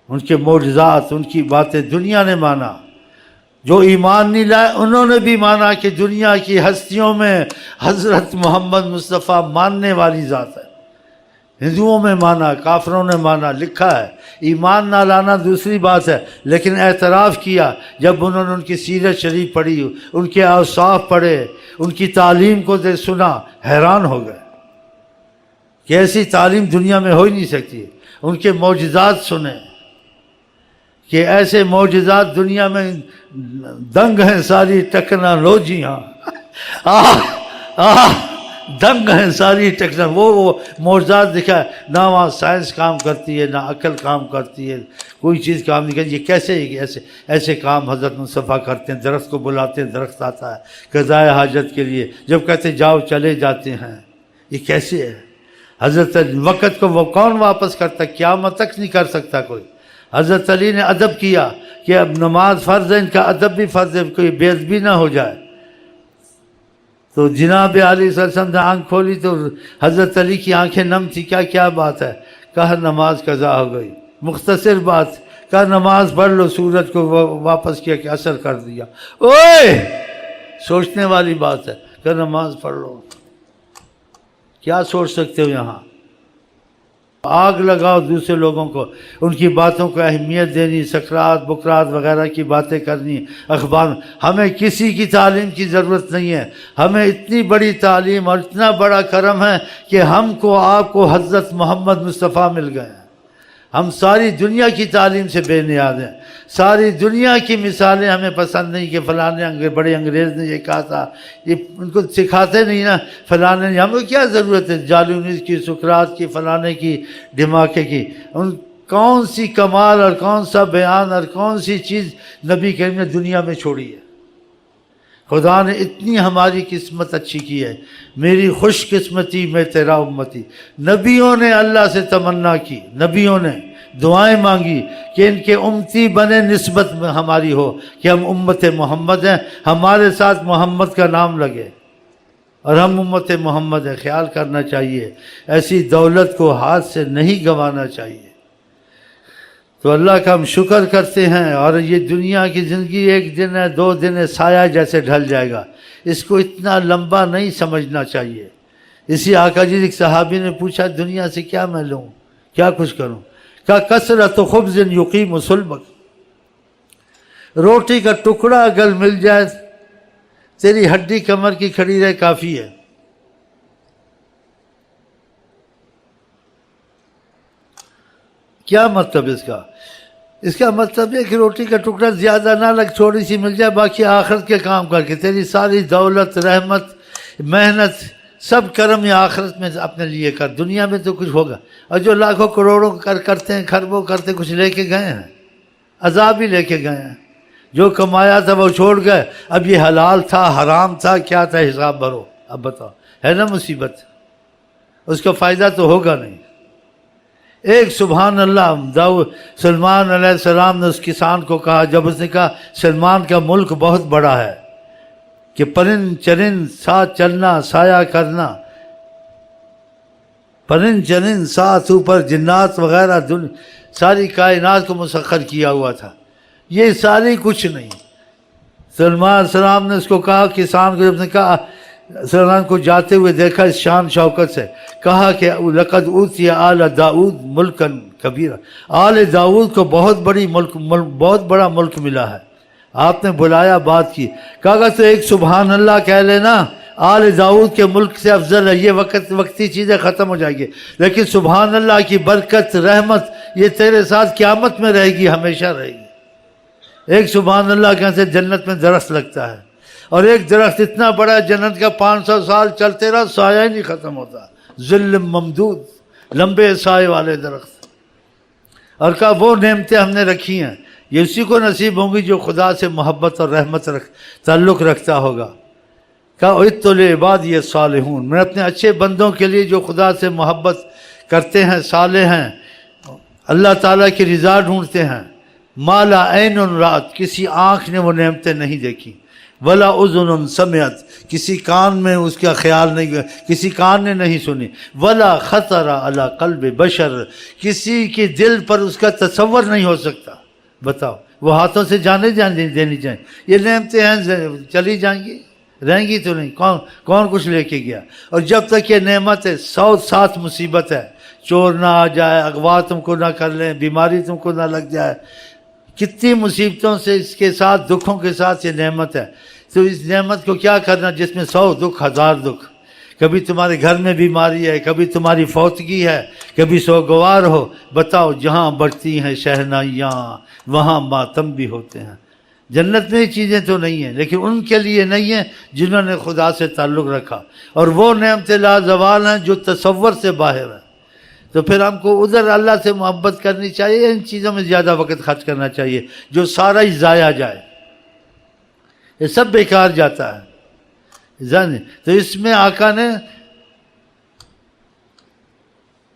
ان کے معجزات، ان کی باتیں دنیا نے مانا۔ جو ایمان نہیں لائے انہوں نے بھی مانا کہ دنیا کی ہستیوں میں حضرت محمد مصطفیٰ ماننے والی ذات ہے۔ ہندوؤں میں مانا، کافروں نے مانا، لکھا ہے۔ ایمان نہ لانا دوسری بات ہے، لیکن اعتراف کیا جب انہوں نے ان کی سیرت شریف پڑھی، ان کے اوصاف پڑھے، ان کی تعلیم کو سنا، حیران ہو گئے کہ ایسی تعلیم دنیا میں ہو ہی نہیں سکتی۔ ان کے معجزات سنے کہ ایسے معجزات دنیا میں دنگ ہیں ساری ٹیکنالوجیاں، دنگ ہیں ساری وہ معجزات دکھا ہے۔ نہ وہاں سائنس کام کرتی ہے، نہ عقل کام کرتی ہے، کوئی چیز کام نہیں کرتی۔ یہ کیسے ایسے کام حضرت مصطفیٰ کرتے ہیں؟ درخت کو بلاتے ہیں، درخت آتا ہے قضائے حاجت کے لیے، جب کہتے جاؤ چلے جاتے ہیں۔ یہ کیسے ہے؟ حضرت وقت کو وہ کون واپس کرتا؟ قیامت تک نہیں کر سکتا کوئی۔ حضرت علی نے ادب کیا کہ اب نماز فرض ہے، ان کا ادب بھی فرض ہے، کوئی بے ادبی نہ ہو جائے۔ تو جناب علی صلی اللہ علیہ وسلم نے آنکھ کھولی تو حضرت علی کی آنکھیں نم تھی۔ کیا بات ہے؟ کہا نماز قضا ہو گئی۔ مختصر بات، کہا نماز پڑھ لو، سورج کو واپس کیا کہ اثر کر دیا۔ اوئے سوچنے والی بات ہے، کہ نماز پڑھ لو۔ کیا سوچ سکتے ہو یہاں؟ آگ لگاؤ دوسرے لوگوں کو، ان کی باتوں کو اہمیت دینی، سکرات بکرات وغیرہ کی باتیں کرنی، اخبار۔ ہمیں کسی کی تعلیم کی ضرورت نہیں ہے، ہمیں اتنی بڑی تعلیم اور اتنا بڑا کرم ہے کہ ہم کو آپ کو حضرت محمد مصطفیٰ مل گئے ہیں۔ ہم ساری دنیا کی تعلیم سے بے نیاز ہیں۔ ساری دنیا کی مثالیں ہمیں پسند نہیں کہ فلانے بڑے انگریز نے یہ کہا تھا، یہ ان کو سکھاتے نہیں نا، فلانے نے۔ ہم کو کیا ضرورت ہے جالونیس کی، سقراط کی، فلانے کی، ڈھماکے کی؟ ان کون سی کمال اور کون سا بیان اور کون سی چیز نبی کریم نے دنیا میں چھوڑی ہے؟ خدا نے اتنی ہماری قسمت اچھی کی ہے۔ میری خوش قسمتی میں تیرا امتی۔ نبیوں نے اللہ سے تمنا کی، نبیوں نے دعائیں مانگی کہ ان کے امتی بنے، نسبت میں ہماری ہو کہ ہم امت محمد ہیں، ہمارے ساتھ محمد کا نام لگے اور ہم امت محمد ہیں۔ خیال کرنا چاہیے، ایسی دولت کو ہاتھ سے نہیں گنوانا چاہیے۔ تو اللہ کا ہم شکر کرتے ہیں، اور یہ دنیا کی زندگی ایک دن ہے، 2 دن ہے، سایہ جیسے ڈھل جائے گا۔ اس کو اتنا لمبا نہیں سمجھنا چاہیے۔ اسی آقا جی ایک صحابی نے پوچھا دنیا سے کیا میں لوں، کیا کچھ کروں؟ کہا کثرت خبز یقیم صلبک، روٹی کا ٹکڑا اگر مل جائے تیری ہڈی کمر کی کھڑی رہے کافی ہے۔ کیا مطلب اس کا مطلب ہے کہ روٹی کا ٹکڑا زیادہ نہ لگ، تھوڑی سی مل جائے، باقی آخرت کے کام کر کے تیری ساری دولت، رحمت، محنت، سب کرم یا آخرت میں اپنے لیے کر، دنیا میں تو کچھ ہوگا۔ اور جو لاکھوں کروڑوں کرتے ہیں، خربوں کرتے، کچھ لے کے گئے ہیں، عذاب ہی لے کے گئے ہیں۔ جو کمایا تھا وہ چھوڑ گئے، اب یہ حلال تھا حرام تھا کیا تھا، حساب بھرو۔ اب بتاؤ، ہے نا مصیبت؟ اس کا فائدہ تو ہوگا نہیں۔ ایک سبحان اللہ سلمان علیہ السلام نے اس کسان کو کہا، جب اس نے کہا سلمان کا ملک بہت بڑا ہے کہ پرند چرند ساتھ چلنا، سایہ کرنا، پرند چرند ساتھ، اوپر جنات وغیرہ ساری کائنات کو مسخر کیا ہوا تھا، یہ ساری کچھ نہیں۔ سلمان علیہ السلام نے اس کو کہا، کسان کو جب نے کہا، سلمان کو جاتے ہوئے دیکھا اس شان شوکت سے، کہا کہ لقد اوتی آل داؤد ملکن کبیرہ، آل داؤد کو بہت بڑا ملک ملا ہے۔ آپ نے بلایا، بات کی، کہا تو ایک سبحان اللہ کہہ لینا، آل داؤد کے ملک سے افضل ہے۔ یہ وقتی چیزیں ختم ہو جائیں گی، لیکن سبحان اللہ کی برکت، رحمت یہ تیرے ساتھ قیامت میں رہے گی، ہمیشہ رہے گی۔ ایک سبحان اللہ کہنے سے جنت میں درخت لگتا ہے، اور ایک درخت اتنا بڑا جنت کا 500 سال چلتے رہا سایہ ہی نہیں ختم ہوتا، ظل ممدود، لمبے سائے والے درخت۔ اور کہا وہ نعمتیں ہم نے رکھی ہیں، یہ اسی کو نصیب ہوں گی جو خدا سے محبت اور رحمت تعلق رکھتا ہوگا۔ کہا اعدت لعبادی الصالحون، میں اپنے اچھے بندوں کے لیے جو خدا سے محبت کرتے ہیں، صالح ہیں، اللہ تعالیٰ کی رضا ڈھونڈتے ہیں، ما لا عین رات، کسی آنکھ نے وہ نعمتیں نہیں دیکھی، ولا اذن سمعت، کسی کان میں اس کا خیال نہیں گیا، کسی کان نے نہیں سنی، ولا خطر علی قلب بشر، کسی کے دل پر اس کا تصور نہیں ہو سکتا۔ بتاؤ، وہ ہاتھوں سے جانے دینی چاہیے؟ یہ نعمتیں ہیں، چلی جائیں گی، رہیں گی تو نہیں، کون کچھ لے کے گیا؟ اور جب تک یہ نعمت ہے 100 مصیبت ہے، چور نہ آ جائے، اغوا تم کو نہ کر لیں، بیماری تم کو نہ لگ جائے، کتنی مصیبتوں سے اس کے ساتھ، دکھوں کے ساتھ یہ نعمت ہے۔ تو اس نعمت کو کیا کرنا جس میں 100 دکھ 1000 دکھ، کبھی تمہارے گھر میں بیماری ہے، کبھی تمہاری فوتگی ہے، کبھی سوگوار ہو۔ بتاؤ، جہاں بڑھتی ہیں شہنائیاں وہاں ماتم بھی ہوتے ہیں۔ جنت میں یہ چیزیں تو نہیں ہیں، لیکن ان کے لیے نہیں ہیں جنہوں نے خدا سے تعلق رکھا، اور وہ نعمت لازوال ہیں جو تصور سے باہر ہیں۔ تو پھر ہم کو ادھر اللہ سے محبت کرنی چاہیے، ان چیزوں میں زیادہ وقت خرچ کرنا چاہیے جو سارا ہی ضائع جائے، یہ سب بیکار جاتا ہے۔ تو اس میں آقا نے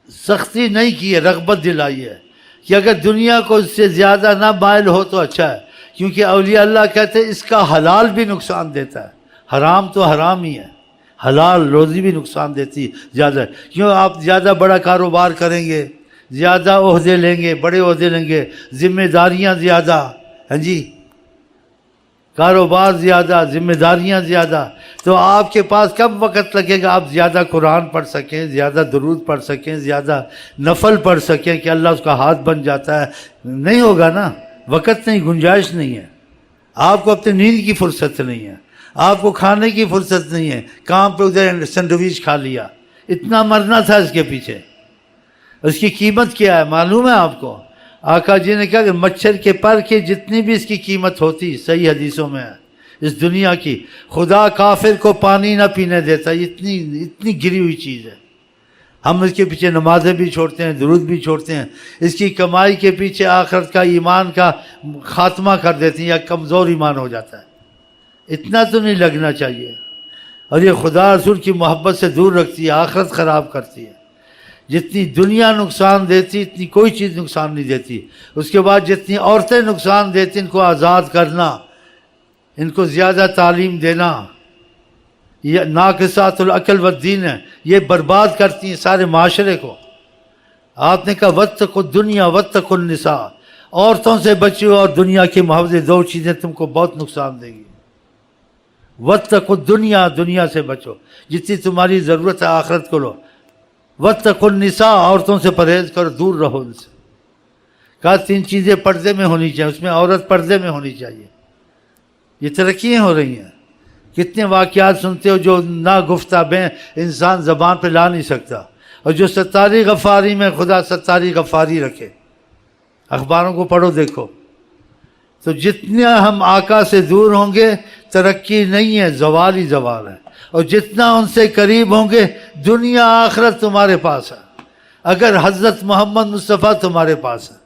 سختی نہیں کی ہے، رغبت دلائی ہے کہ اگر دنیا کو اس سے زیادہ نہ مائل ہو تو اچھا ہے، کیونکہ اولیاء اللہ کہتے ہیں اس کا حلال بھی نقصان دیتا ہے، حرام تو حرام ہی ہے، حلال روزی بھی نقصان دیتی ہے زیادہ۔ کیوں؟ آپ زیادہ بڑا کاروبار کریں گے، زیادہ عہدے لیں گے، بڑے عہدے لیں گے، ذمہ داریاں زیادہ، ہاں جی، کاروبار زیادہ، ذمہ داریاں زیادہ، تو آپ کے پاس کب وقت لگے گا آپ زیادہ قرآن پڑھ سکیں، زیادہ درود پڑھ سکیں، زیادہ نفل پڑھ سکیں کہ اللہ اس کا ہاتھ بن جاتا ہے؟ نہیں ہوگا نا، وقت نہیں، گنجائش نہیں ہے۔ آپ کو اپنی نیند کی فرصت نہیں ہے، آپ کو کھانے کی فرصت نہیں ہے، کام پہ ادھر سینڈوچ کھا لیا، اتنا مرنا تھا اس کے پیچھے۔ اس کی قیمت کیا ہے معلوم ہے آپ کو؟ آقا جی نے کہا کہ مچھر کے پر کی جتنی بھی اس کی قیمت ہوتی، صحیح حدیثوں میں ہے، اس دنیا کی، خدا کافر کو پانی نہ پینے دیتا، اتنی گری ہوئی چیز ہے۔ ہم اس کے پیچھے نمازیں بھی چھوڑتے ہیں، درود بھی چھوڑتے ہیں، اس کی کمائی کے پیچھے آخرت کا ایمان کا خاتمہ کر دیتے ہیں، یا کمزور ایمان ہو جاتا ہے۔ اتنا تو نہیں لگنا چاہیے۔ اور یہ خدا رسول کی محبت سے دور رکھتی ہے، آخرت خراب کرتی ہے۔ جتنی دنیا نقصان دیتی اتنی کوئی چیز نقصان نہیں دیتی۔ اس کے بعد جتنی عورتیں نقصان دیتی، ان کو آزاد کرنا، ان کو زیادہ تعلیم دینا، یہ ناقصات العقل والدین ہے، یہ برباد کرتی ہیں سارے معاشرے کو۔ آپ نے کہا واتقوا الدنیا واتقوا النساء، عورتوں سے بچو اور دنیا کی محبت، دو چیزیں تم کو بہت نقصان دیں گی۔ واتقوا الدنیا، دنیا سے بچو، جتنی تمہاری ضرورت ہے آخرت کو لو۔ واتقوا النساء، عورتوں سے پرہیز کرو، دور رہو ان سے۔ کہا 3 چیزیں پردے میں ہونی چاہیے، اس میں عورت پردے میں ہونی چاہیے۔ یہ ترقیاں ہو رہی ہیں، کتنے واقعات سنتے ہو جو نا گفتہ بیں انسان زبان پہ لا نہیں سکتا، اور جو ستاری غفاری میں خدا ستاری غفاری رکھے۔ اخباروں کو پڑھو دیکھو، تو جتنا ہم آقا سے دور ہوں گے ترقی نہیں ہے، زوال ہی زوال ہے، اور جتنا ان سے قریب ہوں گے دنیا آخرت تمہارے پاس ہے، اگر حضرت محمد مصطفیٰ تمہارے پاس ہے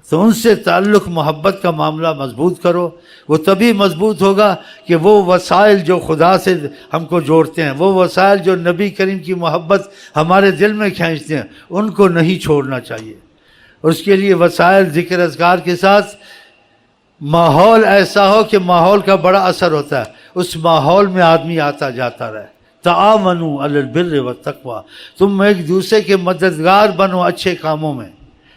تو ان سے تعلق محبت کا معاملہ مضبوط کرو۔ وہ تبھی مضبوط ہوگا کہ وہ وسائل جو خدا سے ہم کو جوڑتے ہیں، وہ وسائل جو نبی کریم کی محبت ہمارے دل میں کھینچتے ہیں، ان کو نہیں چھوڑنا چاہیے۔ اور اس کے لیے وسائل ذکر اذکار کے ساتھ ماحول ایسا ہو کہ ماحول کا بڑا اثر ہوتا ہے، اس ماحول میں آدمی آتا جاتا رہے۔ تعاونوا علی البر والتقوی، تم ایک دوسرے کے مددگار بنو اچھے کاموں میں۔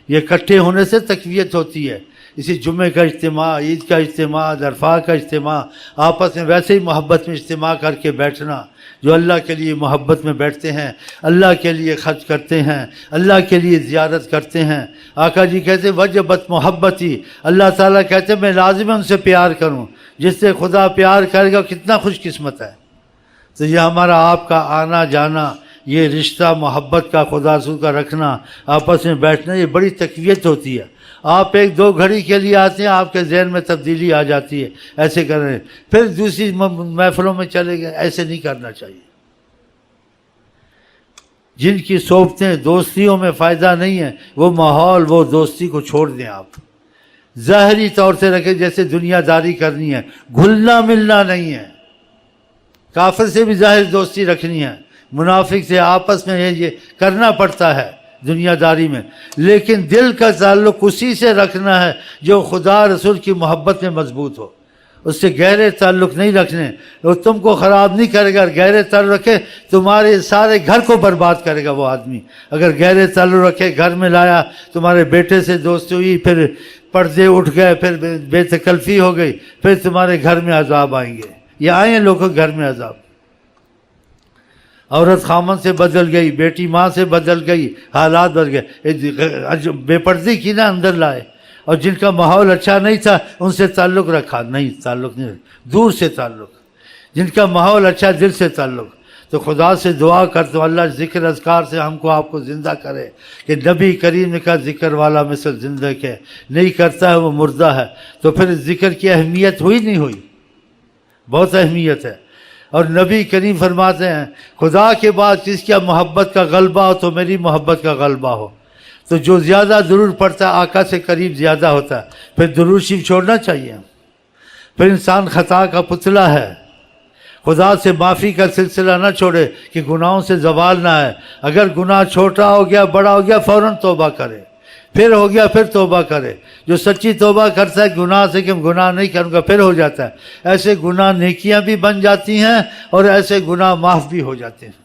یہ اکٹھے ہونے سے تقویت ہوتی ہے، اسی جمعے کا اجتماع، عید کا اجتماع، عرفہ کا اجتماع، آپس میں ویسے ہی محبت میں اجتماع کر کے بیٹھنا، جو اللہ کے لیے محبت میں بیٹھتے ہیں، اللہ کے لیے خرچ کرتے ہیں، اللہ کے لیے زیارت کرتے ہیں۔ آقا جی کہتے ہیں وجبت محبتی، اللہ تعالیٰ کہتے ہیں میں لازم ان سے پیار کروں، جس سے خدا پیار کرے گا کتنا خوش قسمت ہے۔ تو یہ ہمارا آپ کا آنا جانا، یہ رشتہ محبت کا خدا رسول کا رکھنا، آپس میں بیٹھنا، یہ بڑی تقویت ہوتی ہے۔ آپ 1-2 گھڑی کے لیے آتے ہیں، آپ کے ذہن میں تبدیلی آ جاتی ہے، ایسے کر رہے ہیں، پھر دوسری محفلوں میں چلے گئے، ایسے نہیں کرنا چاہیے۔ جن کی صحبتیں دوستیوں میں فائدہ نہیں ہے، وہ ماحول وہ دوستی کو چھوڑ دیں۔ آپ ظاہری طور سے رکھیں جیسے دنیا داری کرنی ہے، گھلنا ملنا نہیں ہے۔ کافر سے بھی ظاہر دوستی رکھنی ہے، منافق سے آپس میں یہ کرنا پڑتا ہے دنیا داری میں، لیکن دل کا تعلق اسی سے رکھنا ہے جو خدا رسول کی محبت میں مضبوط ہو۔ اس سے گہرے تعلق نہیں رکھنے، وہ تم کو خراب نہیں کرے گا. گہرے تعلق رکھے تمہارے سارے گھر کو برباد کرے گا وہ آدمی. اگر گہرے تعلق رکھے، گھر میں لایا، تمہارے بیٹے سے دوستی ہوئی، پھر پردے اٹھ گئے، پھر بے تکلفی ہو گئی، پھر تمہارے گھر میں عذاب آئیں گے. یہ آئے ہیں لوگوں کے گھر میں عذاب. عورت خامن سے بدل گئی، بیٹی ماں سے بدل گئی، حالات بدل گئے. بے پردی کی نا اندر لائے. اور جن کا ماحول اچھا نہیں تھا ان سے تعلق رکھا، نہیں تعلق نہیں رکھا، دور سے تعلق. جن کا ماحول اچھا، دل سے تعلق. تو خدا سے دعا کرتا ہوں اللہ ذکر اذکار سے ہم کو آپ کو زندہ کرے، کہ نبی کریم نے کہا ذکر والا مثل زندہ کے نہیں کرتا ہے وہ مردہ ہے. تو پھر ذکر کی اہمیت ہوئی نہیں ہوئی؟ بہت اہمیت ہے. اور نبی کریم فرماتے ہیں خدا کے بعد جس کا محبت کا غلبہ ہو تو میری محبت کا غلبہ ہو. تو جو زیادہ درود پڑتا ہے آقا سے قریب زیادہ ہوتا ہے. پھر درود شریف چھوڑنا چاہیے. پھر انسان خطا کا پتلا ہے. خدا سے معافی کا سلسلہ نہ چھوڑے کہ گناہوں سے زوال نہ ہے. اگر گناہ چھوٹا ہو گیا، بڑا ہو گیا، فوراً توبہ کرے. پھر ہو گیا پھر توبہ کرے. جو سچی توبہ کرتا ہے گناہ سے کہ گناہ نہیں کروں گا، پھر ہو جاتا ہے. ایسے گناہ نیکیاں بھی بن جاتی ہیں اور ایسے گناہ معاف بھی ہو جاتے ہیں.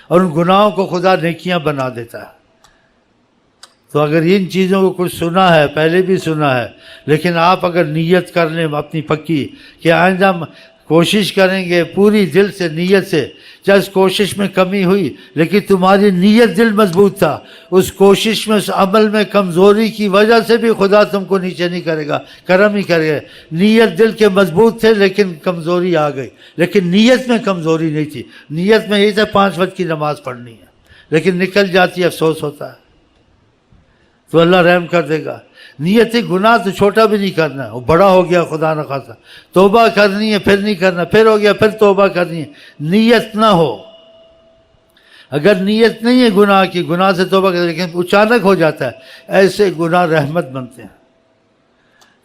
اور ان گناہوں کو خدا نیکیاں بنا دیتا ہے. تو اگر ان چیزوں کو کچھ سنا ہے، پہلے بھی سنا ہے، لیکن آپ اگر نیت کر لیں اپنی پکی کہ آئندہ کوشش کریں گے پوری دل سے، نیت سے، چاہے اس کوشش میں کمی ہوئی لیکن تمہاری نیت دل مضبوط تھا، اس کوشش میں، اس عمل میں کمزوری کی وجہ سے بھی خدا تم کو نیچے نہیں کرے گا، کرم ہی کرے گا. نیت دل کے مضبوط تھے لیکن کمزوری آ گئی. لیکن نیت میں کمزوری نہیں تھی. نیت میں یہی تھا 5 وقت کی نماز پڑھنی ہے، لیکن نکل جاتی ہے، افسوس ہوتا ہے. تو اللہ رحم کر دے گا. نیت گناہ تو چھوٹا بھی نہیں کرنا ہے، وہ بڑا ہو گیا خدا نخواستہ، توبہ کرنی ہے، پھر نہیں کرنا، پھر ہو گیا پھر توبہ کرنی ہے. نیت نہ ہو. اگر نیت نہیں ہے گناہ کی، گناہ سے توبہ کرتے لیکن اچانک ہو جاتا ہے، ایسے گناہ رحمت بنتے ہیں.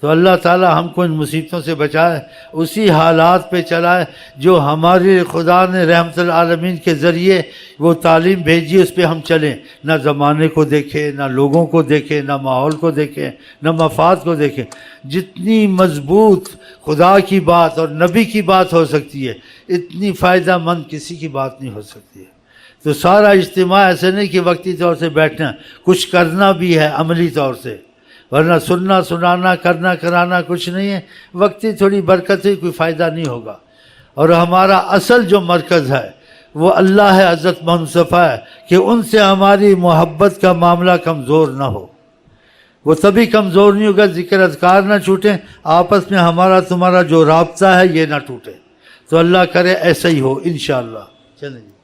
تو اللہ تعالیٰ ہم کو ان مصیبتوں سے بچائے، اسی حالات پہ چلائے جو ہمارے خدا نے رحمت العالمین کے ذریعے وہ تعلیم بھیجی، اس پہ ہم چلیں. نہ زمانے کو دیکھیں، نہ لوگوں کو دیکھیں، نہ ماحول کو دیکھیں، نہ مفاد کو دیکھیں. جتنی مضبوط خدا کی بات اور نبی کی بات ہو سکتی ہے اتنی فائدہ مند کسی کی بات نہیں ہو سکتی ہے. تو سارا اجتماع ایسے نہیں کہ وقتی طور سے بیٹھنا، کچھ کرنا بھی ہے عملی طور سے، ورنہ سننا سنانا کرنا کرانا کچھ نہیں ہے. وقتی تھوڑی برکت سے کوئی فائدہ نہیں ہوگا. اور ہمارا اصل جو مرکز ہے وہ اللہ ہے، حضرت محمد مصطفیٰ ہے، کہ ان سے ہماری محبت کا معاملہ کمزور نہ ہو. وہ تبھی کمزور نہیں ہوگا ذکر اذکار نہ چھوٹیں، آپس میں ہمارا تمہارا جو رابطہ ہے یہ نہ ٹوٹے. تو اللہ کرے ایسا ہی ہو انشاءاللہ. چلیں جی.